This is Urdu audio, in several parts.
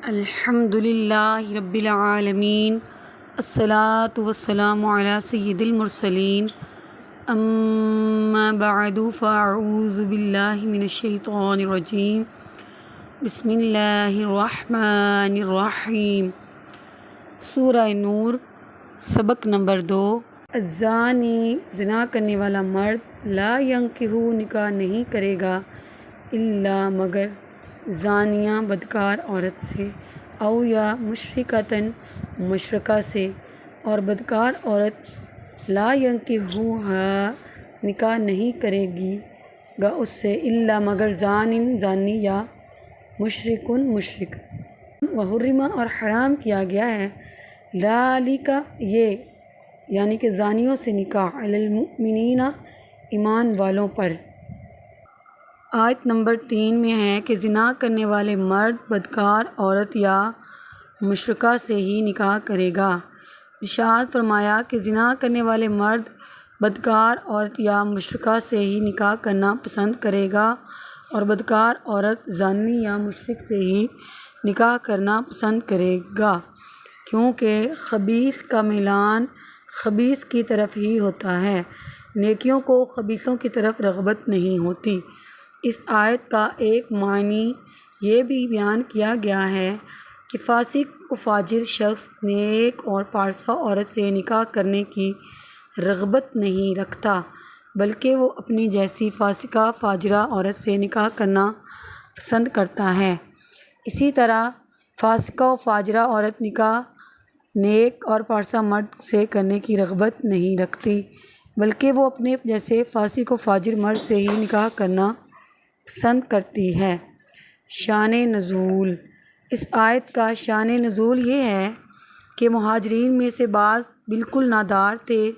الحمد للہ رب العالمین، الصلاۃ والسلام علی سید المرسلین، اما بعد فاعوذ باللہ من الشیطان الرجیم، بسم اللہ الرحمن الرحیم۔ سورہ نور، سبق نمبر 2۔ الزانی، زنا کرنے والا مرد، لا ینکح، نکاح نہیں کرے گا، الا مگر، زانیہ بدکار عورت سے، او یا مشرکۃً، مشرکہ سے، اور بدکار عورت لا ینکحوہا، نکاح نہیں کرے گا اس سے، الا مگر، زانٍ، زانی، یا مشرکٌ، مشرک۔ وحرم، اور حرام کیا گیا ہے، ذالک، یہ، یعنی کہ زانیوں سے نکاح، علی المؤمنین، ایمان والوں پر۔ آیت نمبر 3 میں ہے کہ زنا کرنے والے مرد بدکار عورت یا مشرکہ سے ہی نکاح کرے گا۔ ارشاد فرمایا کہ زنا کرنے والے مرد بدکار عورت یا مشرکہ سے ہی نکاح کرنا پسند کرے گا، اور بدکار عورت زانی یا مشرک سے ہی نکاح کرنا پسند کرے گا، کیونکہ خبیث کا میلان خبیث کی طرف ہی ہوتا ہے، نیکیوں کو خبیثوں کی طرف رغبت نہیں ہوتی۔ اس آیت کا ایک معنی یہ بھی بیان کیا گیا ہے کہ فاسق و فاجر شخص نیک اور پارسا عورت سے نکاح کرنے کی رغبت نہیں رکھتا، بلکہ وہ اپنی جیسی فاسقہ فاجرہ عورت سے نکاح کرنا پسند کرتا ہے۔ اسی طرح فاسقہ و فاجرہ عورت نکاح نیک اور پارسا مرد سے کرنے کی رغبت نہیں رکھتی، بلکہ وہ اپنے جیسے فاسق و فاجر مرد سے ہی نکاح کرنا پسند کرتی ہے۔ شان نزول، اس آیت کا شان نزول یہ ہے کہ مہاجرین میں سے بعض بالکل نادار تھے،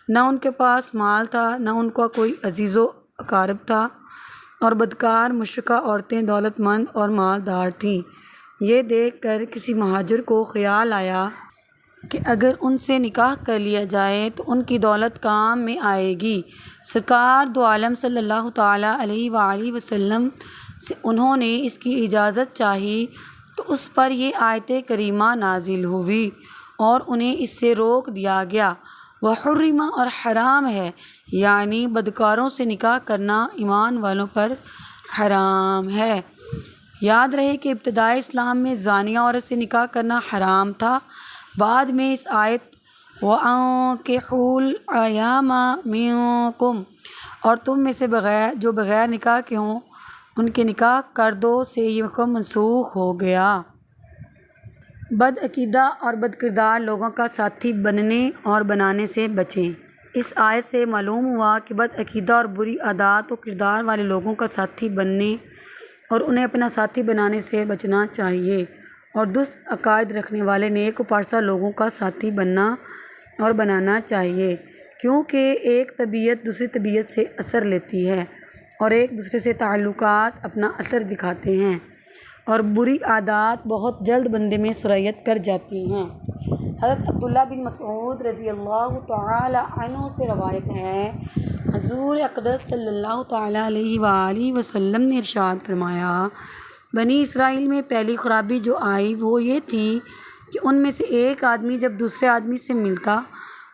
نہ ان کے پاس مال تھا، نہ ان کا کوئی عزیز و اقارب تھا، اور بدکار مشرکہ عورتیں دولت مند اور مالدار تھیں۔ یہ دیکھ کر کسی مہاجر کو خیال آیا کہ اگر ان سے نکاح کر لیا جائے تو ان کی دولت کام میں آئے گی۔ سرکار دو عالم صلی اللہ تعالیٰ علیہ وآلہ وسلم سے انہوں نے اس کی اجازت چاہی تو اس پر یہ آیت کریمہ نازل ہوئی اور انہیں اس سے روک دیا گیا۔ وحرم، اور حرام ہے، یعنی بدکاروں سے نکاح کرنا ایمان والوں پر حرام ہے۔ یاد رہے کہ ابتدائے اسلام میں زانیہ عورت سے نکاح کرنا حرام تھا، بعد میں اس آیت وَأَنكِحُوا الْأَيَامَ مِنكُمْ، اور تم میں سے جو بغیر نکاح کے ہوں ان کے نکاح کر دو سے یہ حکم منسوخ ہو گیا۔ بد عقیدہ اور بد کردار لوگوں کا ساتھی بننے اور بنانے سے بچیں۔ اس آیت سے معلوم ہوا کہ بد عقیدہ اور بری عادات و کردار والے لوگوں کا ساتھی بننے اور انہیں اپنا ساتھی بنانے سے بچنا چاہیے، اور درست عقائد رکھنے والے نیک و پارسا لوگوں کا ساتھی بننا اور بنانا چاہیے، کیونکہ ایک طبیعت دوسری طبیعت سے اثر لیتی ہے اور ایک دوسرے سے تعلقات اپنا اثر دکھاتے ہیں، اور بری عادات بہت جلد بندے میں سرایت کر جاتی ہیں۔ حضرت عبداللہ بن مسعود رضی اللہ تعالی عنہ سے روایت ہے، حضور اقدس صلی اللہ تعالیٰ علیہ وآلہ وسلم نے ارشاد فرمایا، بنی اسرائیل میں پہلی خرابی جو آئی وہ یہ تھی کہ ان میں سے ایک آدمی جب دوسرے آدمی سے ملتا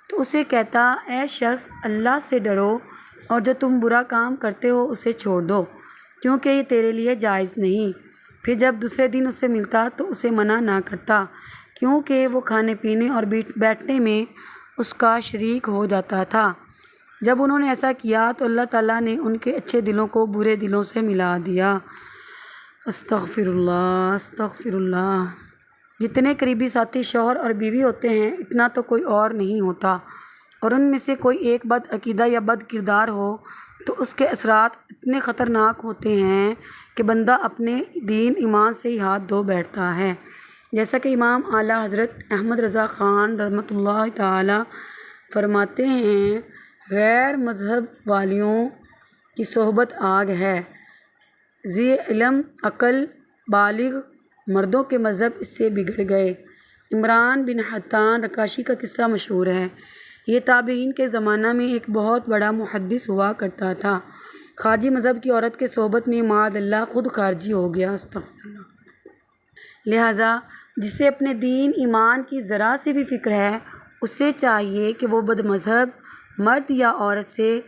تو اسے کہتا، اے شخص، اللہ سے ڈرو اور جو تم برا کام کرتے ہو اسے چھوڑ دو، کیونکہ یہ تیرے لیے جائز نہیں۔ پھر جب دوسرے دن اس سے ملتا تو اسے منع نہ کرتا، کیونکہ وہ کھانے پینے اور بیٹھنے میں اس کا شریک ہو جاتا تھا۔ جب انہوں نے ایسا کیا تو اللہ تعالیٰ نے ان کے اچھے دلوں کو برے دلوں سے ملا دیا۔ استغفر اللہ، استغفر اللہ۔ جتنے قریبی ساتھی شوہر اور بیوی ہوتے ہیں اتنا تو کوئی اور نہیں ہوتا، اور ان میں سے کوئی ایک بد عقیدہ یا بد کردار ہو تو اس کے اثرات اتنے خطرناک ہوتے ہیں کہ بندہ اپنے دین ایمان سے ہی ہاتھ دھو بیٹھتا ہے، جیسا کہ امام اعلیٰ حضرت احمد رضا خان رحمۃ اللہ تعالی فرماتے ہیں، غیر مذہب والیوں کی صحبت آگ ہے، ذی علم عقل بالغ مردوں کے مذہب اس سے بگڑ گئے۔ عمران بن حطان رقاشی کا قصہ مشہور ہے۔ یہ تابعین کے زمانہ میں ایک بہت بڑا محدث ہوا کرتا تھا، خارجی مذہب کی عورت کے صحبت میں معاذ اللہ خود خارجی ہو گیا۔ استغفر اللہ۔ لہٰذا جسے اپنے دین ایمان کی ذرا سے بھی فکر ہے اسے چاہیے کہ وہ بد مذہب مرد یا عورت سے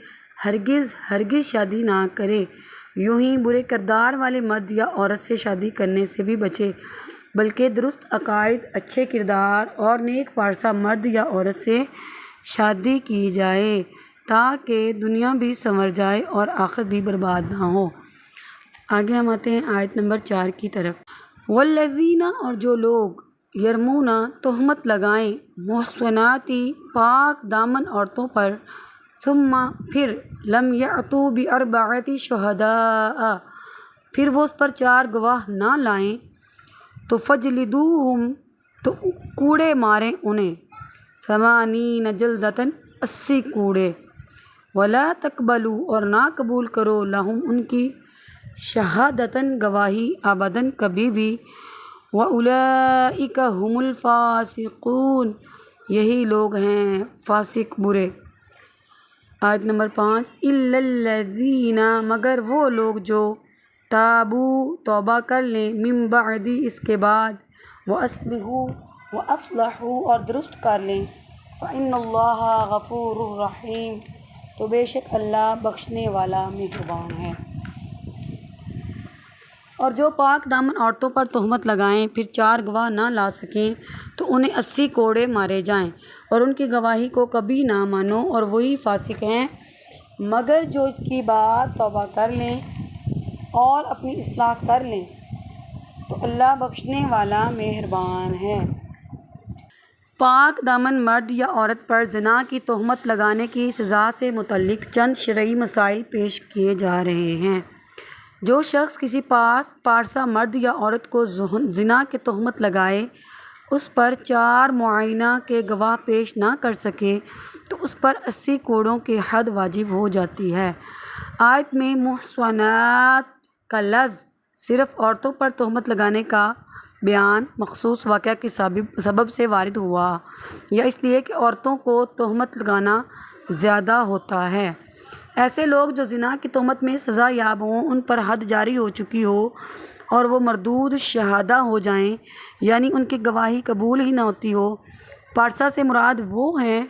ہرگز شادی نہ کرے، یوں ہی برے کردار والے مرد یا عورت سے شادی کرنے سے بھی بچے، بلکہ درست عقائد، اچھے کردار اور نیک پارسا مرد یا عورت سے شادی کی جائے تاکہ دنیا بھی سنور جائے اور آخرت بھی برباد نہ ہو۔ آگے ہم آتے ہیں آیت نمبر 4 کی طرف۔ والذین، اور جو لوگ یرمون تہمت لگائیں محصناتی پاک دامن عورتوں پر، ثم پھر لم یأتوا باربعۃ شہداء پھر وہ اس پر 4 گواہ نہ لائیں، تو فجلدوہم تو کوڑے ماریں انہیں، 80 جلدۃ 80 کوڑے، ولا تقبلوا اور نہ قبول کرو لہم ان کی، شہادتاً گواہی، ابداً کبھی بھی، وَأُولَئِكَ هُمُ الْفَاسِقُونَ یہی لوگ ہیں فاسق برے۔ آیت نمبر 5۔ إِلَّا الَّذِينَ مگر وہ لوگ جو تابوا توبہ کر لیں، من بعد اس کے بعد، وَأَصْلَحُوا اور درست کر لیں، فَإِنَّ اللَّهَ غَفُورٌ رَحِيمٌ تو بے شک اللہ بخشنے والا مہربان ہے۔ اور جو پاک دامن عورتوں پر تہمت لگائیں پھر 4 گواہ نہ لا سکیں تو انہیں 80 کوڑے مارے جائیں، اور ان کی گواہی کو کبھی نہ مانو، اور وہی فاسق ہیں۔ مگر جو اس کی بعد توبہ کر لیں اور اپنی اصلاح کر لیں تو اللہ بخشنے والا مہربان ہے۔ پاک دامن مرد یا عورت پر زنا کی تہمت لگانے کی سزا سے متعلق چند شرعی مسائل پیش کیے جا رہے ہیں۔ جو شخص کسی پارسا مرد یا عورت کو زنا کی تہمت لگائے، اس پر 4 معائنہ کے گواہ پیش نہ کر سکے تو اس پر 80 کوڑوں کی حد واجب ہو جاتی ہے۔ آیت میں محصنات کا لفظ صرف عورتوں پر تہمت لگانے کا بیان مخصوص واقعہ کے سبب سے وارد ہوا، یا اس لیے کہ عورتوں کو تہمت لگانا زیادہ ہوتا ہے۔ ایسے لوگ جو زنا کی تہمت میں سزا یاب ہوں، ان پر حد جاری ہو چکی ہو اور وہ مردود شہادہ ہو جائیں، یعنی ان کی گواہی قبول ہی نہ ہوتی ہو۔ پارسا سے مراد وہ ہیں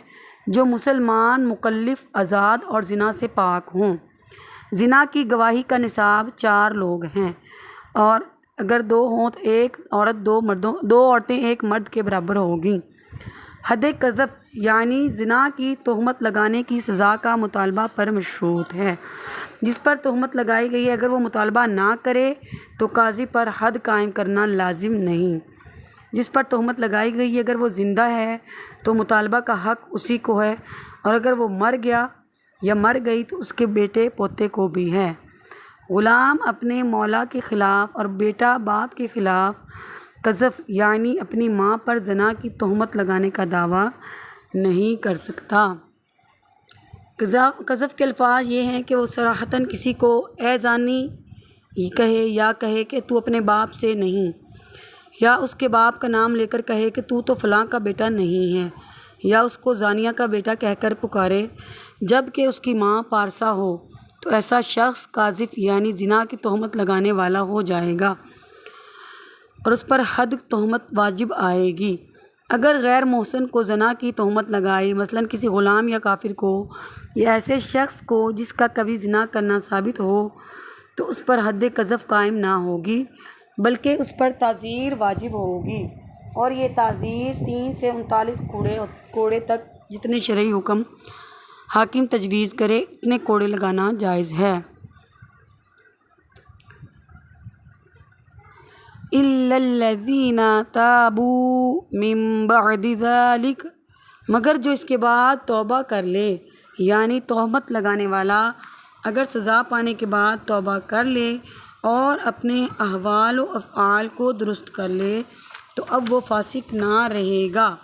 جو مسلمان، مکلف، آزاد اور زنا سے پاک ہوں۔ زنا کی گواہی کا نصاب 4 لوگ ہیں، اور اگر 2 ہوں تو 1 عورت 2 عورتیں 1 مرد کے برابر ہوگی۔ حد قذف یعنی زنا کی تہمت لگانے کی سزا کا مطالبہ پر مشروط ہے۔ جس پر تہمت لگائی گئی ہے اگر وہ مطالبہ نہ کرے تو قاضی پر حد قائم کرنا لازم نہیں۔ جس پر تہمت لگائی گئی ہے اگر وہ زندہ ہے تو مطالبہ کا حق اسی کو ہے، اور اگر وہ مر گیا یا مر گئی تو اس کے بیٹے پوتے کو بھی ہے۔ غلام اپنے مولا کے خلاف اور بیٹا باپ کے خلاف قذف یعنی اپنی ماں پر زنا کی تہمت لگانے کا دعویٰ نہیں کر سکتا۔ قذف کے الفاظ یہ ہیں کہ وہ صراحتاً کسی کو اے زانی کہے کہ تو اپنے باپ سے نہیں، یا اس کے باپ کا نام لے کر کہے کہ تو فلاں کا بیٹا نہیں ہے، یا اس کو زانیہ کا بیٹا کہہ کر پکارے جب کہ اس کی ماں پارسا ہو، تو ایسا شخص قاذف یعنی زنا کی تہمت لگانے والا ہو جائے گا، اور اس پر حد تہمت واجب آئے گی۔ اگر غیر محسن کو زنا کی تہمت لگائے، مثلاً کسی غلام یا کافر کو، یا ایسے شخص کو جس کا کبھی زنا کرنا ثابت ہو، تو اس پر حد قذف قائم نہ ہوگی بلکہ اس پر تعزیر واجب ہوگی، اور یہ تعزیر 3 سے 39 کوڑے تک جتنے شرعی حکم حاکم تجویز کرے اتنے کوڑے لگانا جائز ہے۔ إِلَّا الَّذِينَ تَابُوا مِن بَعْدِ ذَلِكَ مگر جو اس کے بعد توبہ کر لے، یعنی تہمت لگانے والا اگر سزا پانے کے بعد توبہ کر لے اور اپنے احوال و افعال کو درست کر لے تو اب وہ فاسق نہ رہے گا۔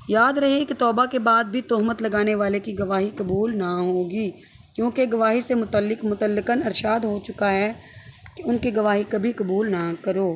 یاد رہے کہ توبہ کے بعد بھی تہمت لگانے والے کی گواہی قبول نہ ہوگی، کیونکہ گواہی سے متعلقاً ارشاد ہو چکا ہے کہ ان کی گواہی کبھی قبول نہ کرو۔